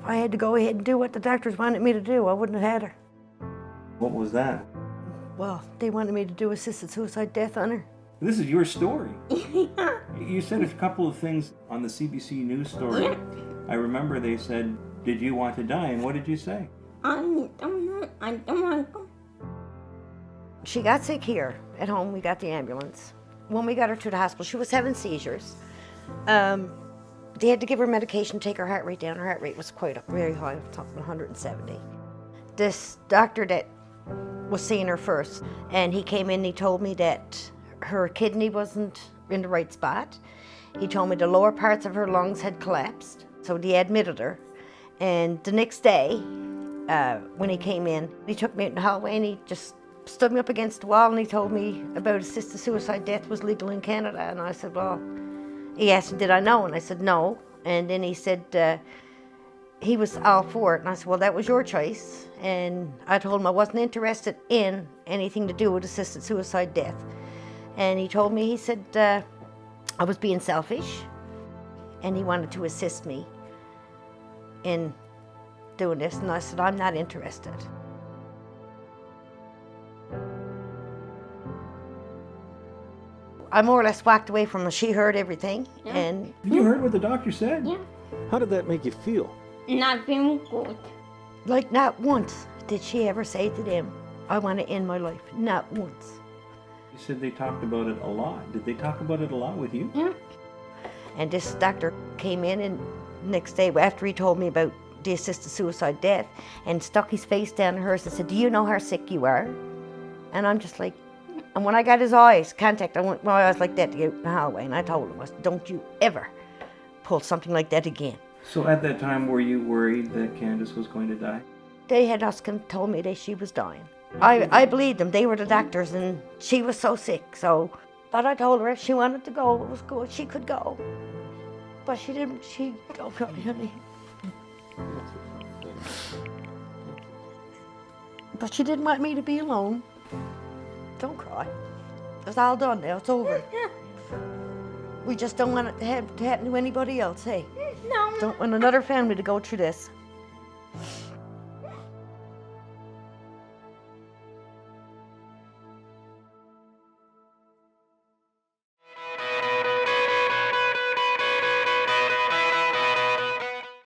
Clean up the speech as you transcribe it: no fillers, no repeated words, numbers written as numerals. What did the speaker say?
If I had to go ahead and do what the doctors wanted me to do, I wouldn't have had her. What was that? Well, they wanted me to do assisted suicide death on her. This is your story. You said a couple of things on the CBC News story. I remember they said, did you want to die? And what did you say? I don't want to. She got sick here at home. We got the ambulance. When we got her to the hospital, she was having seizures. They had to give her medication to take her heart rate down. Her heart rate was very high, top of 170. This doctor that was seeing her first, and he came in and he told me that her kidney wasn't in the right spot. He told me the lower parts of her lungs had collapsed, so they admitted her. And the next day, when he came in, he took me out in the hallway and he just stood me up against the wall and he told me about assisted suicide death was legal in Canada. And I said, well, he asked, did I know? And I said, no. And then he said he was all for it. And I said, well, that was your choice. And I told him I wasn't interested in anything to do with assisted suicide death. And he told me, he said, I was being selfish and he wanted to assist me in doing this. And I said, I'm not interested. I more or less walked away from her. She heard everything. Yeah. And You heard what the doctor said? Yeah, How did that make you feel? not feeling good. like not once did she ever say to them, I want to end my life. Not once. You said they talked about it a lot. Did they talk about it a lot with you? Yeah, And this doctor came in and next day after he told me about the assisted suicide death and stuck his face down in hers and said, do you know how sick you are? And I'm just like, and when I got his eyes contact, I went my eyes like that to get out in the hallway, and I told him, I said, don't you ever pull something like that again. So at that time, were you worried that Candice was going to die? They had told me that she was dying. I believed them. They were the doctors, and she was so sick. But I told her if she wanted to go, it was good. She could go. But she didn't. Oh God, honey. But she didn't want me to be alone. Don't cry. It's all done now. It's over. We just don't want it to happen to anybody else, hey? no. Don't want another family to go through this.